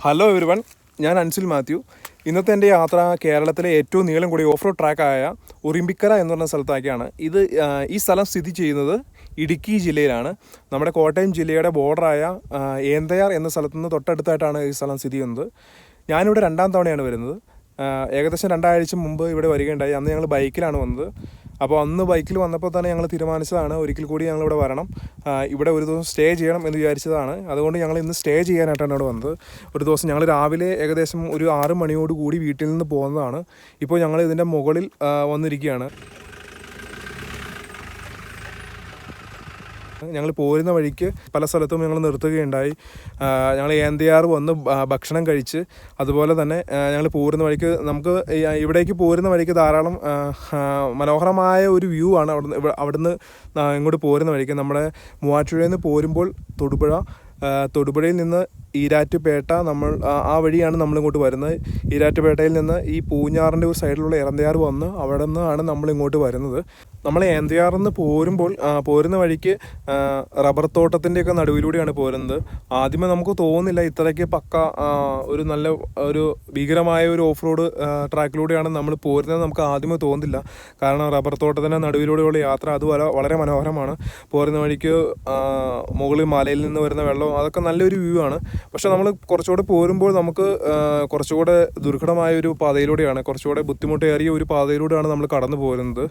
Hello everyone, ഞാൻ അൻസിൽ മാത്യു. ഇന്നത്തെ എൻ്റെ യാത്ര കേരളത്തിലെ ഏറ്റവും നീളം കൂടിയ ഓഫ് റോഡ് ട്രാക്കായ ഉറിമ്പിക്കര എന്ന് പറഞ്ഞ സ്ഥലത്തേക്കാണ്. ഈ സ്ഥലം സ്ഥിതി ചെയ്യുന്നത് ഇടുക്കി ജില്ലയിലാണ്. നമ്മുടെ കോട്ടയം ജില്ലയുടെ ബോർഡറായ ഏന്തയാർ എന്ന സ്ഥലത്തു നിന്ന് തൊട്ടടുത്തായിട്ടാണ് ഈ സ്ഥലം സ്ഥിതി ചെയ്യുന്നത്. ഞാനിവിടെ 2ാം തവണയാണ് വരുന്നത്. ഏകദേശം 2 ആഴ്ച മുമ്പ് ഇവിടെ വരികയുണ്ടായി. അന്ന് ഞങ്ങൾ ബൈക്കിലാണ് വന്നത്. അപ്പോൾ അന്ന് ബൈക്കിൽ വന്നപ്പോൾ തന്നെ ഞങ്ങൾ തീരുമാനിച്ചതാണ് ഒരിക്കൽ കൂടി ഞങ്ങളിവിടെ വരണം, ഇവിടെ ഒരു ദിവസം സ്റ്റേ ചെയ്യണം എന്ന് വിചാരിച്ചതാണ്. അതുകൊണ്ട് ഞങ്ങൾ ഇന്ന് സ്റ്റേ ചെയ്യാനായിട്ടാണ് ഇവിടെ വന്നത്. ഒരു ദിവസം ഞങ്ങൾ രാവിലെ ഏകദേശം ഒരു 6 മണിയോട് കൂടി വീട്ടിൽ നിന്ന് പോകുന്നതാണ്. ഇപ്പോൾ ഞങ്ങൾ ഇതിൻ്റെ മുകളിൽ വന്നിരിക്കുകയാണ്. ഞങ്ങൾ പോരുന്ന വഴിക്ക് പല സ്ഥലത്തും ഞങ്ങൾ നിർത്തുകയുണ്ടായി. ഞങ്ങൾ ഏന്തയാർ വന്ന് ഭക്ഷണം കഴിച്ച്, അതുപോലെ തന്നെ ഞങ്ങൾ പോരുന്ന വഴിക്ക് ഇവിടേക്ക് പോരുന്ന വഴിക്ക് ധാരാളം മനോഹരമായ ഒരു വ്യൂ ആണ്. അവിടുന്ന് ഇങ്ങോട്ട് പോരുന്ന വഴിക്ക് നമ്മുടെ മൂവാറ്റുപുഴയിൽ നിന്ന് പോരുമ്പോൾ തൊടുപുഴയിൽ നിന്ന് ഈരാറ്റുപേട്ട ആ വഴിയാണ് നമ്മളിങ്ങോട്ട് വരുന്നത്. ഈരാറ്റുപേട്ടയിൽ നിന്ന് ഈ പൂഞ്ഞാറിൻ്റെ ഒരു സൈഡിലുള്ള ഏന്തയാർ വന്ന് അവിടെ നിന്നാണ് നമ്മളിങ്ങോട്ട് വരുന്നത്. നമ്മൾ ഏന്തയാറിൽ നിന്ന് പോരുന്ന വഴിക്ക് റബ്ബർ തോട്ടത്തിൻ്റെയൊക്കെ നടുവിലൂടെയാണ് പോരുന്നത്. ആദ്യമേ നമുക്ക് തോന്നുന്നില്ല ഇത്രയ്ക്ക് ഒരു ഭീകരമായ ഒരു ഓഫ് റോഡ് ട്രാക്കിലൂടെയാണ് നമ്മൾ പോരുന്നത്. നമുക്ക് ആദ്യമേ തോന്നുന്നില്ല, കാരണം റബ്ബർ തോട്ടത്തിൻ്റെ നടുവിലൂടെയുള്ള യാത്ര അത് വളരെ മനോഹരമാണ്. പോരുന്ന വഴിക്ക് മുകളിൽ മലയിൽ നിന്ന് വരുന്ന വെള്ളം, അതൊക്കെ നല്ലൊരു വ്യൂ ആണ്. പക്ഷെ നമ്മൾ കുറച്ചുകൂടെ പോരുമ്പോൾ നമുക്ക് കുറച്ചുകൂടെ ദുർഘടമായ ഒരു പാതയിലൂടെയാണ്, കുറച്ചുകൂടെ ബുദ്ധിമുട്ടേറിയ ഒരു പാതയിലൂടെയാണ് നമ്മൾ കടന്നു പോരുന്നത്.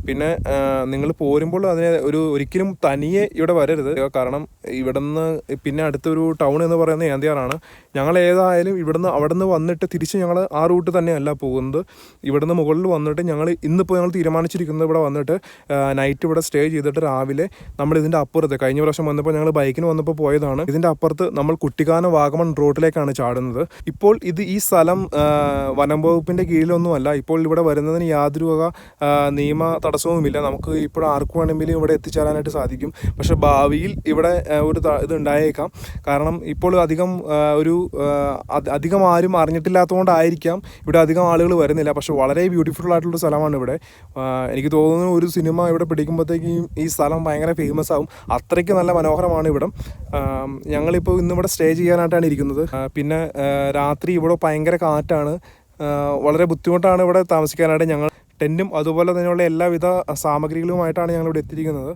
പിന്നെ നിങ്ങൾ പോരുമ്പോൾ ഒരിക്കലും തനിയെ ഇവിടെ വരരുത്, കാരണം ഇവിടുന്ന് പിന്നെ അടുത്തൊരു ടൗൺ എന്ന് പറയുന്നത് ഏന്തയാറാണ്. ഞങ്ങൾ ഏതായാലും അവിടുന്ന് വന്നിട്ട് തിരിച്ച് ഞങ്ങൾ ആ റൂട്ട് തന്നെയല്ല പോകുന്നത്. ഇവിടുന്ന് മുകളിൽ വന്നിട്ട് ഇന്നിപ്പോൾ ഞങ്ങൾ തീരുമാനിച്ചിരിക്കുന്നത് ഇവിടെ വന്നിട്ട് നൈറ്റ് ഇവിടെ സ്റ്റേ ചെയ്തിട്ട് രാവിലെ നമ്മൾ ഇതിൻ്റെ അപ്പുറത്ത്, കഴിഞ്ഞ പ്രാവശ്യം വന്നപ്പോൾ ഞങ്ങൾ ബൈക്കിന് വന്നപ്പോൾ പോയതാണ്, ഇതിൻ്റെ അപ്പുറത്ത് നമ്മൾ കുട്ടിക്കാനം വാഗമൺ റോഡിലേക്കാണ് ചാടുന്നത്. ഇപ്പോൾ ഈ സ്ഥലം വനം വകുപ്പിൻ്റെ കീഴിലൊന്നുമല്ല. ഇപ്പോൾ ഇവിടെ വരുന്നതിന് യാതൊരു വക നിയമ തടസ്സവുമില്ല. നമുക്ക് ഇപ്പോൾ ആർക്ക് വേണമെങ്കിലും ഇവിടെ എത്തിച്ചേരാനായിട്ട് സാധിക്കും. പക്ഷേ ഭാവിയിൽ ഇവിടെ ഒരു ഇത് ഉണ്ടായേക്കാം. കാരണം ഇപ്പോൾ അധികം ആരും അറിഞ്ഞിട്ടില്ലാത്തതുകൊണ്ടായിരിക്കാം ഇവിടെ അധികം ആളുകൾ വരുന്നില്ല. പക്ഷേ വളരെ ബ്യൂട്ടിഫുൾ ആയിട്ടുള്ള സ്ഥലമാണ് ഇവിടെ. എനിക്ക് തോന്നുന്നു ഒരു സിനിമ ഇവിടെ പിടിക്കുമ്പോഴത്തേക്കും ഈ സ്ഥലം ഭയങ്കര ഫേമസ് ആവും. അത്രയ്ക്ക് നല്ല മനോഹരമാണ് ഇവിടെ. ഞങ്ങളിപ്പോൾ ഇന്നിവിടെ സ്റ്റേ ചെയ്യാനായിട്ടാണ് ഇരിക്കുന്നത്. പിന്നെ രാത്രി ഇവിടെ ഭയങ്കര കാറ്റാണ്. വളരെ ബുദ്ധിമുട്ടാണ് ഇവിടെ താമസിക്കാനായിട്ട്. ഞങ്ങൾ ടെൻറ്റും അതുപോലെ തന്നെയുള്ള എല്ലാവിധ സാമഗ്രികളുമായിട്ടാണ് ഞങ്ങളിവിടെ എത്തിയിരിക്കുന്നത്.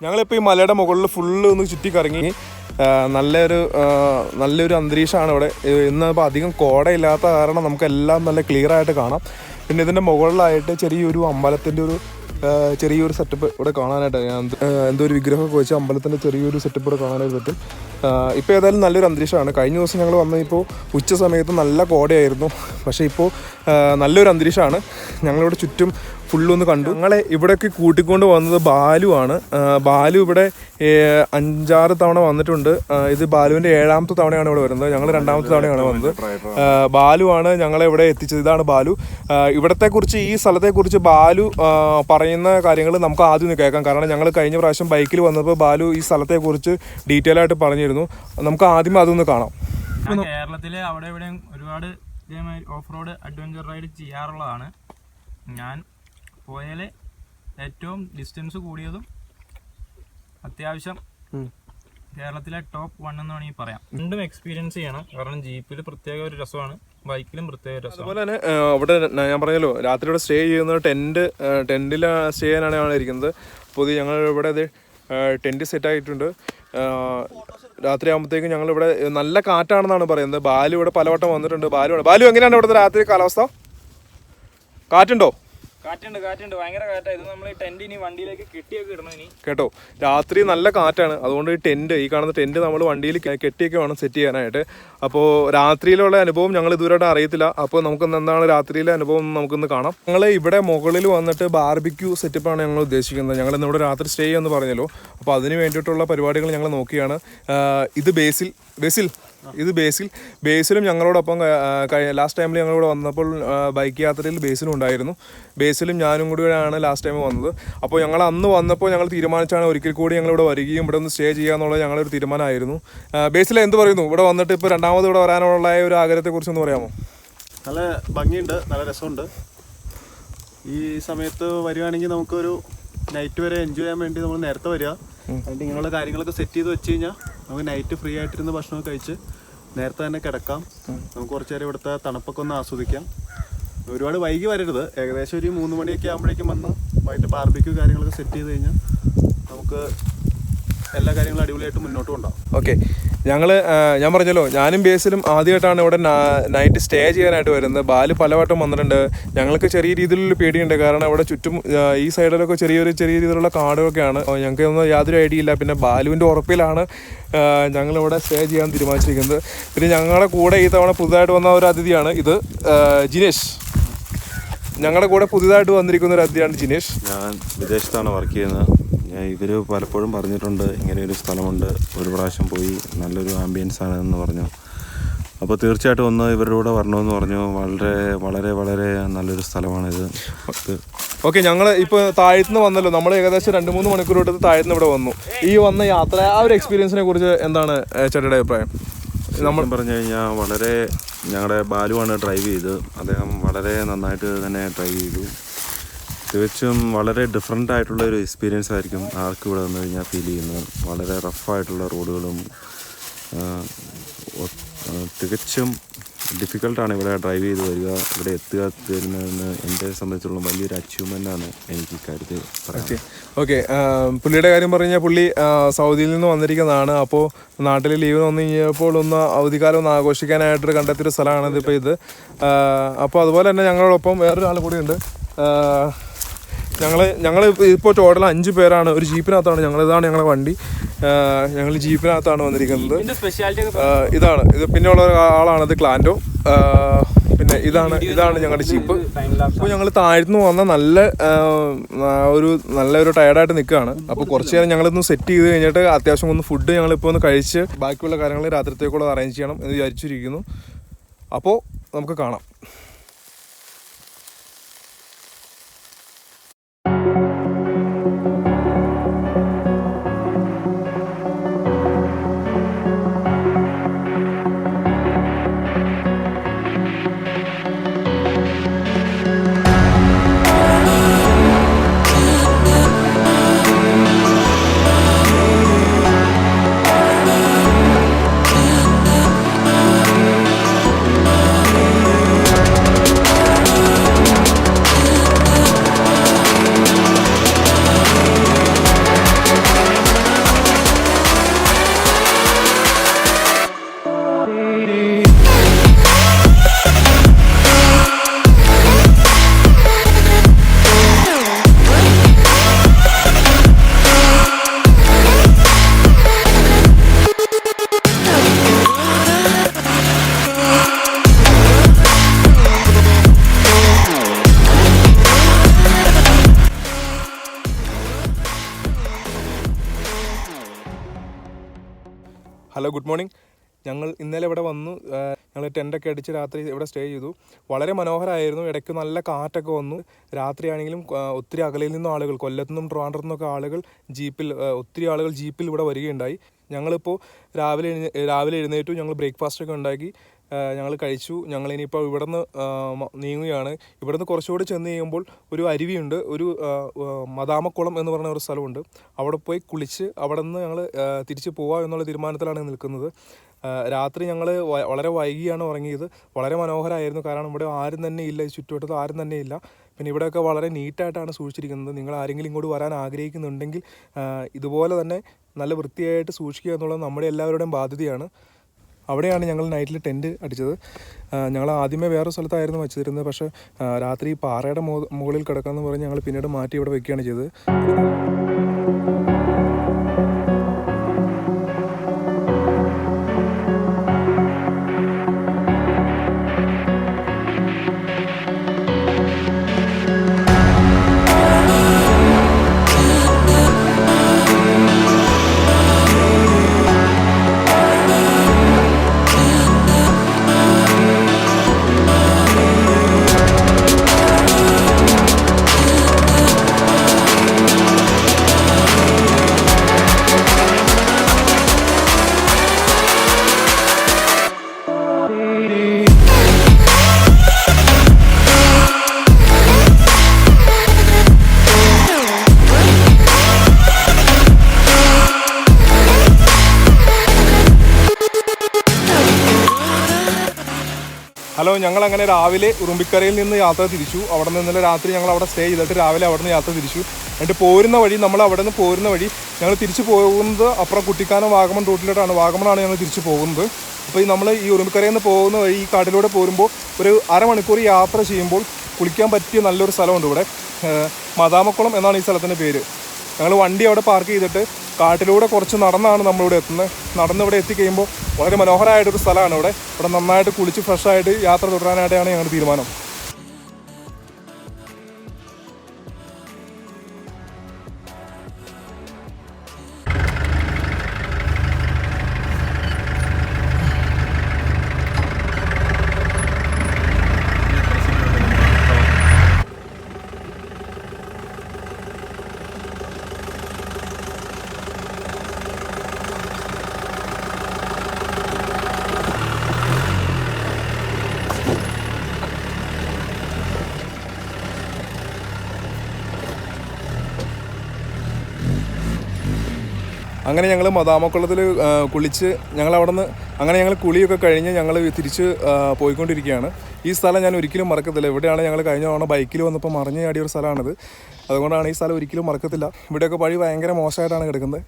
ഞങ്ങളിപ്പോൾ ഈ മലയുടെ മുകളിൽ ഫുള്ള് ഒന്ന് ചുറ്റിക്കറങ്ങി. നല്ലൊരു അന്തരീക്ഷമാണ് ഇവിടെ. ഇന്നിപ്പോൾ അധികം കോടയില്ലാത്ത കാരണം നമുക്കെല്ലാം നല്ല ക്ലിയർ ആയിട്ട് കാണാം. പിന്നെ ഇതിൻ്റെ മുകളിലായിട്ട് ചെറിയൊരു സെറ്റപ്പ് ഇവിടെ കാണാനായിട്ട്, എന്തോ ഒരു വിഗ്രഹമൊക്കെ വെച്ച് അമ്പലത്തിൻ്റെ ചെറിയൊരു സെറ്റപ്പ് ഇവിടെ കാണാനായിട്ട് പറ്റും. ഇപ്പോൾ ഏതായാലും നല്ലൊരു അന്തരീക്ഷമാണ്. കഴിഞ്ഞ ദിവസം ഞങ്ങൾ വന്നപ്പോൾ ഉച്ച സമയത്ത് നല്ല കോടയായിരുന്നു. പക്ഷേ ഇപ്പോൾ നല്ലൊരു അന്തരീക്ഷമാണ്. ഞങ്ങളിവിടെ ചുറ്റും ഫുള്ളൊന്ന് കണ്ടു. ഞങ്ങളെ ഇവിടേക്ക് കൂട്ടിക്കൊണ്ട് വന്നത് ബാലുവാണ്. ബാലു ഇവിടെ 5-6 തവണ വന്നിട്ടുണ്ട്. ഇത് ബാലുവിൻ്റെ 7ാമത്തെ തവണയാണ് ഇവിടെ വരുന്നത്. ഞങ്ങൾ 2ാമത്തെ തവണയാണ് വന്നത്. ബാലുവാണ് ഞങ്ങളെ ഇവിടെ എത്തിച്ചത്. ഇതാണ് ബാലു. ഇവിടത്തെക്കുറിച്ച്, ഈ സ്ഥലത്തെക്കുറിച്ച് ബാലു പറയുന്ന കാര്യങ്ങൾ നമുക്ക് ആദ്യം ഒന്ന് കേൾക്കാം. കാരണം ഞങ്ങൾ കഴിഞ്ഞ പ്രാവശ്യം ബൈക്കിൽ വന്നപ്പോൾ ബാലു ഈ സ്ഥലത്തെക്കുറിച്ച് ഡീറ്റെയിൽ ആയിട്ട് പറഞ്ഞിരുന്നു. നമുക്ക് ആദ്യം അതൊന്ന് കാണാം. കേരളത്തിൽ അവിടെ ഇവിടെയും ഒരുപാട് ഇതേമാതിരി ഓഫ് റോഡ് അഡ്വഞ്ചർ റൈഡ് ചെയ്യാറുള്ളതാണ്. ഞാൻ പോയാൽ ഏറ്റവും ഡിസ്റ്റൻസ് കൂടിയതും അത്യാവശ്യം കേരളത്തിലെ ടോപ്പ് 1 എന്ന് വേണമെങ്കിൽ പറയാം. രണ്ടും എക്സ്പീരിയൻസ് ചെയ്യണം. കാരണം ജീപ്പിൽ പ്രത്യേക ഒരു രസമാണ്, ബൈക്കിലും പ്രത്യേക രസമാണ്. അതുപോലെ തന്നെ ഇവിടെ ഞാൻ പറഞ്ഞല്ലോ, രാത്രി ഇവിടെ സ്റ്റേ ചെയ്യുന്നത് ടെൻറ്റിൽ സ്റ്റേ ചെയ്യാനാണ് ഇരിക്കുന്നത്. അപ്പോൾ ഞങ്ങൾ ഇവിടെ ടെൻറ്റ് സെറ്റ് ആയിട്ടുണ്ട്. രാത്രി ആകുമ്പോഴത്തേക്കും ഞങ്ങളിവിടെ നല്ല കാറ്റാണെന്നാണ് പറയുന്നത്. ബാലു ഇവിടെ പലവട്ടം വന്നിട്ടുണ്ട്. ബാലു എങ്ങനെയാണ് ഇവിടുത്തെ രാത്രി കാലാവസ്ഥ? കാറ്റുണ്ടോ? കാറ്റുണ്ട് ഭയങ്കര കാറ്റാണ്. ഇത് നമ്മൾ ടെന്റ് ഇനി വണ്ടിയിലേക്ക് കെട്ടിയൊക്കെ ഇടണം ഇനി. കേട്ടോ, രാത്രി നല്ല കാറ്റാണ്. അതുകൊണ്ട് ഈ കാണുന്ന ടെന്റ് നമ്മൾ വണ്ടിയിൽ കെട്ടിയൊക്കെ വേണം സെറ്റ് ചെയ്യാനായിട്ട്. അപ്പോൾ രാത്രിയിലുള്ള അനുഭവം ഞങ്ങൾ ഇതുവരെയായിട്ട് അറിയത്തില്ല. അപ്പോൾ നമുക്ക് എന്താണ് രാത്രിയിലെ അനുഭവം നമുക്കൊന്ന് കാണാം. ഞങ്ങൾ ഇവിടെ മുകളിൽ വന്നിട്ട് ബാർബിക്യൂ സെറ്റപ്പാണ് ഞങ്ങൾ ഉദ്ദേശിക്കുന്നത്. ഞങ്ങൾ ഇന്നിവിടെ രാത്രി സ്റ്റേ ചെയ്യുമെന്ന് പറഞ്ഞല്ലോ. അപ്പോൾ അതിന് വേണ്ടിയിട്ടുള്ള പരിപാടികൾ ഞങ്ങൾ നോക്കിയാണ്. ഇത് ബേസിലും ഞങ്ങളോടൊപ്പം ലാസ്റ്റ് ടൈമിൽ ഞങ്ങളിവിടെ വന്നപ്പോൾ ബൈക്ക് യാത്രയിൽ ബേസിലും ഉണ്ടായിരുന്നു. ബേസിലും ഞാനും കൂടിയാണ് ലാസ്റ്റ് ടൈം വന്നത്. അപ്പോൾ ഞങ്ങൾ അന്ന് വന്നപ്പോൾ ഞങ്ങൾ തീരുമാനിച്ചാണ് ഒരിക്കൽ കൂടി ഞങ്ങളിവിടെ വരികയും ഇവിടെ ഒന്ന് സ്റ്റേ ചെയ്യാന്നുള്ളത് ഞങ്ങളൊരു തീരുമാനമായിരുന്നു. ബേസിൽ എന്ത് പറയുന്നു? ഇവിടെ വന്നിട്ട് ഇപ്പോൾ രണ്ടാമത് ഇവിടെ വരാനുള്ള ഒരു ആഗ്രഹത്തെക്കുറിച്ച് ഒന്ന് പറയാമോ? നല്ല ഭംഗിയുണ്ട്, നല്ല രസമുണ്ട്. ഈ സമയത്ത് വരികയാണെങ്കിൽ നമുക്കൊരു നൈറ്റ് വരെ എൻജോയ് ചെയ്യാൻ വേണ്ടി നമ്മൾ നേരത്തെ വരിക. അതിൻ്റെ ഇങ്ങനെയുള്ള കാര്യങ്ങളൊക്കെ സെറ്റ് ചെയ്ത് വെച്ച് കഴിഞ്ഞാൽ നമുക്ക് നൈറ്റ് ഫ്രീ ആയിട്ടിരുന്ന് ഭക്ഷണമൊക്കെ കഴിച്ച് നേരത്തെ തന്നെ കിടക്കാം. നമുക്ക് കുറച്ച് നേരം ഇവിടുത്തെ തണുപ്പൊക്കെ ഒന്ന് ആസ്വദിക്കാം. ഒരുപാട് വൈകി വരരുത്. ഏകദേശം ഒരു 3 മണിയൊക്കെ ആകുമ്പോഴേക്കും വന്ന് വൈകിട്ട് ബാർബിക്യൂ കാര്യങ്ങളൊക്കെ സെറ്റ് ചെയ്ത് കഴിഞ്ഞാൽ നമുക്ക് എല്ലാ കാര്യങ്ങളും അടിപൊളിയായിട്ട് മുന്നോട്ട് കൊണ്ടുപോകാം. ഓക്കെ, ഞാൻ പറഞ്ഞല്ലോ, ഞാനും ബേസിലും ആദ്യമായിട്ടാണ് ഇവിടെ നൈറ്റ് സ്റ്റേ ചെയ്യാനായിട്ട് വരുന്നത്. ബാലു പലവട്ടം വന്നിട്ടുണ്ട്. ഞങ്ങൾക്ക് ചെറിയ രീതിയിലുള്ള പേടിയുണ്ട്. കാരണം അവിടെ ചുറ്റും ഈ സൈഡിലൊക്കെ ചെറിയ രീതിയിലുള്ള കാടുകളൊക്കെയാണ്. ഞങ്ങൾക്കൊന്നും യാതൊരു ഐഡിയ ഇല്ല. പിന്നെ ബാലുവിൻ്റെ ഉറപ്പിലാണ് ഞങ്ങളിവിടെ സ്റ്റേ ചെയ്യാൻ തീരുമാനിച്ചിരിക്കുന്നത്. പിന്നെ ഞങ്ങളുടെ കൂടെ ഈ തവണ പുതുതായിട്ട് വന്ന ഒരു അതിഥിയാണ് ഇത്, ജിനേഷ്. ഞങ്ങളുടെ കൂടെ പുതുതായിട്ട് വന്നിരിക്കുന്ന ഒരു അതിഥിയാണ് ജിനേഷ്. ഞാൻ വിദേശത്താണ് വർക്ക് ചെയ്യുന്നത്. ഇവർ പലപ്പോഴും പറഞ്ഞിട്ടുണ്ട് ഇങ്ങനെ ഒരു സ്ഥലമുണ്ട്, ഒരു പ്രാവശ്യം പോയി നല്ലൊരു ആംബിയൻസ് ആണെന്ന് പറഞ്ഞു. അപ്പോൾ തീർച്ചയായിട്ടും ഒന്ന് ഇവരുടെ കൂടെ വരണമെന്ന് പറഞ്ഞു. വളരെ വളരെ വളരെ നല്ലൊരു സ്ഥലമാണിത്. ഓക്കെ, ഞങ്ങൾ ഇപ്പോൾ താഴത്തുനിന്ന് വന്നല്ലോ. നമ്മൾ ഏകദേശം 2-3 മണിക്കൂർ തൊട്ട് താഴത്തുനിന്ന് ഇവിടെ വന്നു. ഈ വന്ന യാത്ര, ആ ഒരു എക്സ്പീരിയൻസിനെ കുറിച്ച് എന്താണ് ചേട്ടയുടെ അഭിപ്രായം? നമ്മൾ പറഞ്ഞു കഴിഞ്ഞാൽ വളരെ ഞങ്ങളുടെ ബാലുവാണ് ഡ്രൈവ് ചെയ്തത്. അദ്ദേഹം വളരെ നന്നായിട്ട് തന്നെ ഡ്രൈവ് ചെയ്തു. തികച്ചും വളരെ ഡിഫറെൻ്റ് ആയിട്ടുള്ള ഒരു എക്സ്പീരിയൻസ് ആയിരിക്കും ആർക്ക് ഇവിടെ വന്നു കഴിഞ്ഞാൽ ഫീൽ ചെയ്യുന്നത്. വളരെ റഫായിട്ടുള്ള റോഡുകളും തികച്ചും ഡിഫിക്കൽട്ടാണ് ഇവിടെ ഡ്രൈവ് ചെയ്ത് വരിക, ഇവിടെ എത്തുക തരുന്നതെന്ന് എന്നെ സംബന്ധിച്ചുള്ള വലിയൊരു അച്ചീവ്മെൻ്റാണ് എനിക്ക് ഇക്കാര്യത്തിൽ പറയാം. ഓക്കെ, പുള്ളിയുടെ കാര്യം പറഞ്ഞു കഴിഞ്ഞാൽ പുള്ളി സൗദിയിൽ നിന്ന് വന്നിരിക്കുന്നതാണ്. അപ്പോൾ നാട്ടിൽ ലീവ് വന്നു കഴിഞ്ഞപ്പോൾ ഒന്ന് അവധിക്കാലം ഒന്ന് ആഘോഷിക്കാനായിട്ട് കണ്ടെത്തിയൊരു സ്ഥലമാണ് ഇതിപ്പോൾ ഇത്. അപ്പോൾ അതുപോലെ തന്നെ ഞങ്ങളോടൊപ്പം വേറൊരാൾ കൂടിയുണ്ട്. ഞങ്ങൾ ഇപ്പോൾ ടോട്ടൽ 5 പേരാണ്. ഒരു ജീപ്പിനകത്താണ് ഇതാണ് ഞങ്ങളുടെ വണ്ടി. ഞങ്ങൾ ജീപ്പിനകത്താണ് വന്നിരിക്കുന്നത്. ഇതാണ് ഇത്. പിന്നെയുള്ള ആളാണിത് ക്ലാൻഡോ. പിന്നെ ഇതാണ് ഞങ്ങളുടെ ജീപ്പ്. അപ്പോൾ ഞങ്ങൾ താഴ്ന്നു വന്ന നല്ലൊരു ടയർഡായിട്ട് നിൽക്കുകയാണ്. അപ്പോൾ കുറച്ച് നേരം ഞങ്ങളിന്ന് സെറ്റ് ചെയ്ത് കഴിഞ്ഞിട്ട് അത്യാവശ്യം ഒന്ന് ഫുഡ് ഞങ്ങളിപ്പോൾ ഒന്ന് കഴിച്ച് ബാക്കിയുള്ള കാര്യങ്ങൾ രാത്രിത്തേക്കുള്ളത് അറേഞ്ച് ചെയ്യണം എന്ന് വിചാരിച്ചിരിക്കുന്നു. അപ്പോൾ നമുക്ക് കാണാം. Hello, good morning. ഞങ്ങൾ ഇന്നലെ ഇവിടെ വന്നു. ഞങ്ങൾ ടെൻ്റൊക്കെ അടിച്ച് രാത്രി ഇവിടെ സ്റ്റേ ചെയ്തു. വളരെ മനോഹരമായിരുന്നു. ഇടയ്ക്ക് നല്ല കാറ്റൊക്കെ വന്നു. രാത്രിയാണെങ്കിലും ഒത്തിരി അകലയിൽ നിന്നും ആളുകൾ, കൊല്ലത്തു നിന്നും ട്രിവാൻഡ്രത്തു നിന്നൊക്കെ ആളുകൾ ഒത്തിരി ആളുകൾ ജീപ്പിൽ ഇവിടെ വരികയുണ്ടായി. ഞങ്ങളിപ്പോൾ രാവിലെ എഴുന്നേറ്റു. ഞങ്ങൾ ബ്രേക്ക്ഫാസ്റ്റൊക്കെ ഉണ്ടാക്കി ഞങ്ങൾ കഴിച്ചു. ഞങ്ങളിനിയിപ്പോൾ ഇവിടുന്ന് നീങ്ങുകയാണ്. ഇവിടുന്ന് കുറച്ചുകൂടി ചെന്ന് കഴിയുമ്പോൾ ഒരു അരുവിയുണ്ട്. ഒരു മദാമക്കുളം എന്ന് പറഞ്ഞ ഒരു സ്ഥലമുണ്ട്. അവിടെ പോയി കുളിച്ച് അവിടെ നിന്ന് ഞങ്ങൾ തിരിച്ച് പോവാം എന്നുള്ള തീരുമാനത്തിലാണ് നിൽക്കുന്നത്. രാത്രി ഞങ്ങൾ വളരെ വൈകിയാണ് ഉറങ്ങിയത്. വളരെ മനോഹരമായിരുന്നു. കാരണം ഇവിടെ ആരും തന്നെ ഇല്ല, ഈ ചുറ്റുവട്ടത്ത് ആരും തന്നെ ഇല്ല. പിന്നെ ഇവിടെയൊക്കെ വളരെ നീറ്റായിട്ടാണ് സൂക്ഷിച്ചിരിക്കുന്നത്. നിങ്ങൾ ആരെങ്കിലും ഇങ്ങോട്ട് വരാൻ ആഗ്രഹിക്കുന്നുണ്ടെങ്കിൽ ഇതുപോലെ തന്നെ നല്ല വൃത്തിയായിട്ട് സൂക്ഷിക്കുക എന്നുള്ളത് നമ്മുടെ എല്ലാവരുടെയും ബാധ്യതയാണ്. അവിടെയാണ് ഞങ്ങൾ നൈറ്റിൽ ടെൻറ്റ് അടിച്ചത്. ഞങ്ങൾ ആദ്യമേ വേറെ സ്ഥലത്തായിരുന്നു വെച്ചിരുന്നത്. പക്ഷേ രാത്രി പാറയുടെ മുകളിൽ കിടക്കാമെന്ന് പറഞ്ഞ് ഞങ്ങൾ പിന്നീട് മാറ്റി ഇവിടെ വെക്കുകയാണ് ചെയ്തത്. ഹലോ, ഞങ്ങളങ്ങനെ രാവിലെ ഉറുമ്പിക്കരയിൽ നിന്ന് യാത്ര തിരിച്ചു. അവിടെ നിന്ന് ഇന്നലെ രാത്രി ഞങ്ങൾ അവിടെ സ്റ്റേ ചെയ്തിട്ട് രാവിലെ അവിടെ നിന്ന് യാത്ര തിരിച്ചു. എന്നിട്ട് നമ്മൾ അവിടെ നിന്ന് പോരുന്ന വഴി ഞങ്ങൾ തിരിച്ചു പോകുന്നത് അപ്പുറം കുട്ടിക്കാനം വാഗമൺ റൂട്ടിലോട്ടാണ്. വാഗമണാണ് ഞങ്ങൾ തിരിച്ചു പോകുന്നത്. അപ്പോൾ നമ്മൾ ഈ ഉറുമ്പിക്കരയിൽ നിന്ന് പോകുന്ന വഴി ഈ കാട്ടിലൂടെ പോരുമ്പോൾ ഒരു അരമണിക്കൂർ യാത്ര ചെയ്യുമ്പോൾ കുളിക്കാൻ പറ്റിയ നല്ലൊരു സ്ഥലമുണ്ട് ഇവിടെ. മദാമക്കുളം എന്നാണ് ഈ സ്ഥലത്തിൻ്റെ പേര്. ഞങ്ങൾ വണ്ടി അവിടെ പാർക്ക് ചെയ്തിട്ട് കാട്ടിലൂടെ കുറച്ച് നടന്നാണ് നമ്മളിവിടെ എത്തുന്നത്. നടന്ന് ഇവിടെ എത്തിക്കഴിയുമ്പോൾ വളരെ മനോഹരമായിട്ടൊരു സ്ഥലമാണ് ഇവിടെ. ഇവിടെ നന്നായിട്ട് കുളിച്ച് ഫ്രഷായിട്ട് യാത്ര തുടരാനായിട്ടാണ് ഞങ്ങളുടെ തീരുമാനം. അങ്ങനെ ഞങ്ങൾ മദാമക്കുളത്തിൽ കുളിച്ച് ഞങ്ങൾ അങ്ങനെ ഞങ്ങൾ കുളിയൊക്കെ കഴിഞ്ഞ് ഞങ്ങൾ തിരിച്ച് പോയിക്കൊണ്ടിരിക്കുകയാണ്. ഈ സ്ഥലം ഞാൻ ഒരിക്കലും മറക്കത്തില്ല. ഇവിടെയാണ് ഞങ്ങൾ കഴിഞ്ഞ തവണ ബൈക്കിൽ വന്നപ്പോൾ മറിഞ്ഞ് ചാടിയ ഒരു സ്ഥലമാണിത്. അതുകൊണ്ടാണ് ഈ സ്ഥലം ഒരിക്കലും മറക്കത്തില്ല. ഇവിടെയൊക്കെ വഴി ഭയങ്കര മോശമായിട്ടാണ് കിടക്കുന്നത്.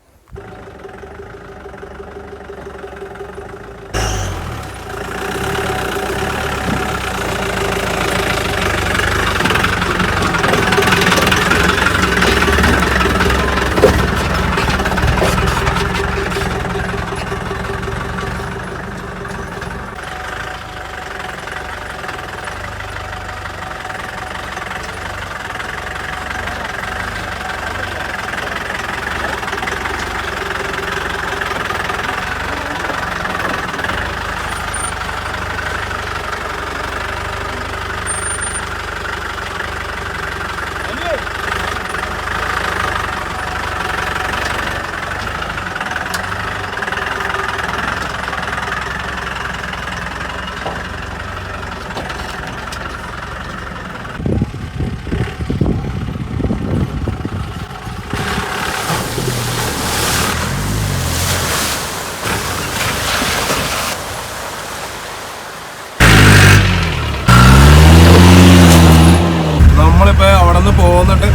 നമ്മളിപ്പോൾ അവിടെ നിന്ന് പോകുന്നിട്ട്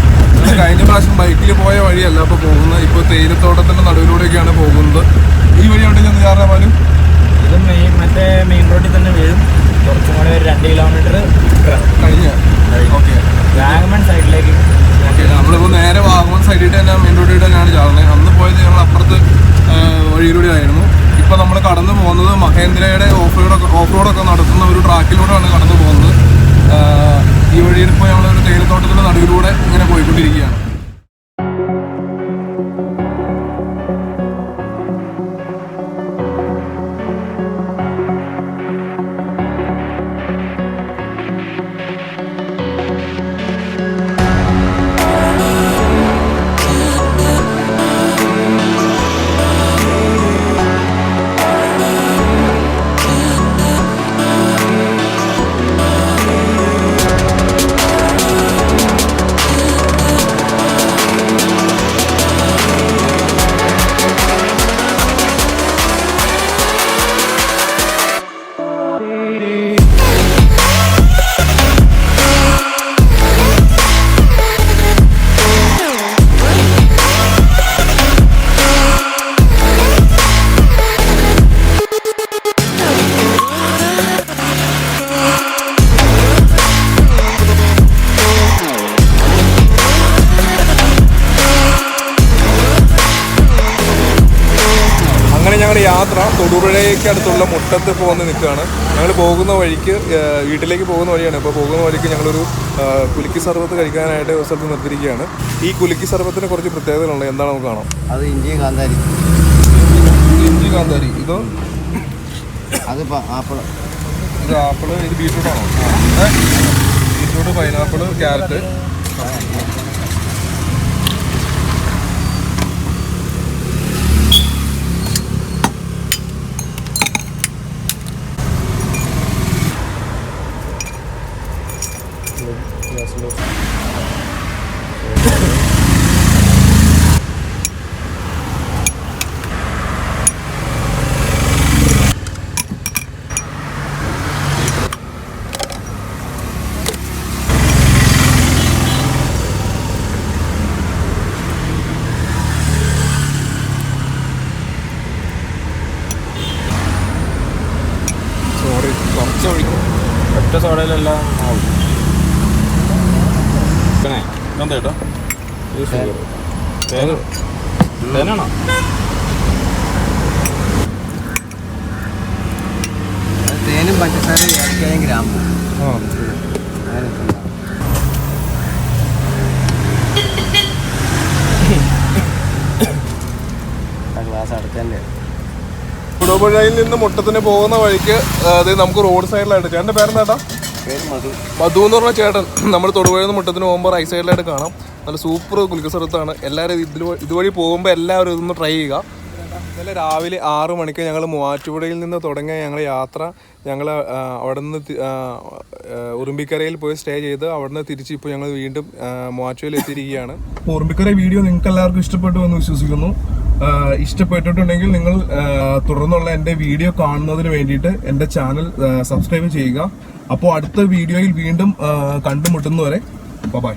കഴിഞ്ഞ പ്രാവശ്യം ബൈക്കിൽ പോയ വഴിയല്ല ഇപ്പോൾ പോകുന്നത്. ഇപ്പോൾ തേയിലത്തോട്ടത്തിൻ്റെ നടുവിലൂടെയൊക്കെയാണ് പോകുന്നത്. ഈ വഴി അവിടെ ചെന്ന് കയറാൻ പോലും ഇത് മറ്റേ മെയിൻ റോഡിൽ തന്നെ വീഴും. കുറച്ചും കൂടെ ഒരു 2 കിലോമീറ്റർ കഴിഞ്ഞ ഓക്കെ വാഗമൺ സൈഡിലേക്ക്. ഓക്കെ, നമ്മളിപ്പോൾ നേരെ വാഗമൺ സൈഡിട്ട് തന്നെ മെയിൻ റോഡിൽ തന്നെയാണ് ചാടുന്നത്. അന്ന് പോയത് ഞങ്ങൾ അപ്പുറത്ത് വഴിയിലൂടെ ആയിരുന്നു. ഇപ്പോൾ നമ്മൾ കടന്നു പോകുന്നത് മഹേന്ദ്രയുടെ ഓഫ് റോഡൊക്കെ നടത്തുന്ന ഒരു ട്രാക്കിലൂടെയാണ് കടന്നു പോകുന്നത്. ഈ വഴിയിൽ ഇപ്പോൾ ഞങ്ങളൊരു തേയിലത്തോട്ടത്തിൻ്റെ നടുവിലൂടെ ഇങ്ങനെ പോയിക്കൊണ്ടിരിക്കുകയാണ്. ഞങ്ങളുടെ യാത്ര തൊടുപുഴയ്ക്ക് അടുത്തുള്ള മുട്ടത്ത് പോകുന്ന നിൽക്കുകയാണ്. ഞങ്ങൾ പോകുന്ന വഴിക്ക് വീട്ടിലേക്ക് പോകുന്ന വഴിയാണ്. ഇപ്പോൾ പോകുന്ന വഴിക്ക് ഞങ്ങളൊരു കുലുക്കി സർബത്ത് കഴിക്കാനായിട്ട് ഒരു സ്ഥലത്ത് നിർത്തിയിരിക്കുകയാണ്. ഈ കുലുക്കി സർബത്തിന് കുറച്ച് പ്രത്യേകതകളുണ്ട്. എന്താണ് നമുക്ക് കാണാം. അത് ഇഞ്ചി കാന്താരി. ഇഞ്ചി കാന്താരി. ഇതോ അത് ആപ്പിൾ. ഇത് ആപ്പിള്. ഇത് ബീറ്റ്റൂട്ടാണോ? Beetroot, pineapple, carrot. ഒറ്റ സോഡയിലെല്ലാം ആവും. എന്താ ചേട്ടാ തേനാണോ? തേനും പഞ്ചസാരയും ഏലക്കായും ഗ്രാമ്പും. ഗ്ലാസ് അടുത്തല്ലേ. തൊടുപുഴയിൽ നിന്ന് മുട്ടത്തിന് പോകുന്ന വഴിക്ക് അത് നമുക്ക് റോഡ് സൈഡിലായിട്ട്. ചേട്ടൻ്റെ പേരെന്താ? മധു എന്ന് പറഞ്ഞ ചേട്ടൻ. നമ്മൾ തൊടുപുഴയിൽ നിന്ന് മുട്ടത്തിന് പോകുമ്പോൾ റൈറ്റ് സൈഡിലായിട്ട് കാണാം. നല്ല സൂപ്പർ കുലുക്കി സർബത്താണ്. എല്ലാവരും ഇതുവഴി പോകുമ്പോൾ എല്ലാവരും ഇതൊന്ന് ട്രൈ ചെയ്യുക. ഇന്നലെ രാവിലെ 6 മണിക്ക് ഞങ്ങൾ മൂവാറ്റുപുഴയിൽ നിന്ന് തുടങ്ങിയ ഞങ്ങളുടെ യാത്ര ഞങ്ങൾ അവിടെ നിന്ന് ഉറുമ്പിക്കരയിൽ പോയി സ്റ്റേ ചെയ്ത് അവിടെ നിന്ന് തിരിച്ച് ഇപ്പോൾ ഞങ്ങൾ വീണ്ടും മൂവാറ്റുപുഴയിൽ എത്തിയിരിക്കുകയാണ്. ഉറുമ്പിക്കര വീഡിയോ നിങ്ങൾക്ക് എല്ലാവർക്കും ഇഷ്ടപ്പെട്ടു എന്ന് വിശ്വസിക്കുന്നു. ഇഷ്ടപ്പെട്ടിട്ടുണ്ടെങ്കിൽ നിങ്ങൾ തുടർന്നുള്ള എൻ്റെ വീഡിയോ കാണുന്നതിന് വേണ്ടിയിട്ട് എൻ്റെ ചാനൽ സബ്സ്ക്രൈബ് ചെയ്യുക. അപ്പോൾ അടുത്ത വീഡിയോയിൽ വീണ്ടും കണ്ടുമുട്ടുന്നവരെ ബൈ.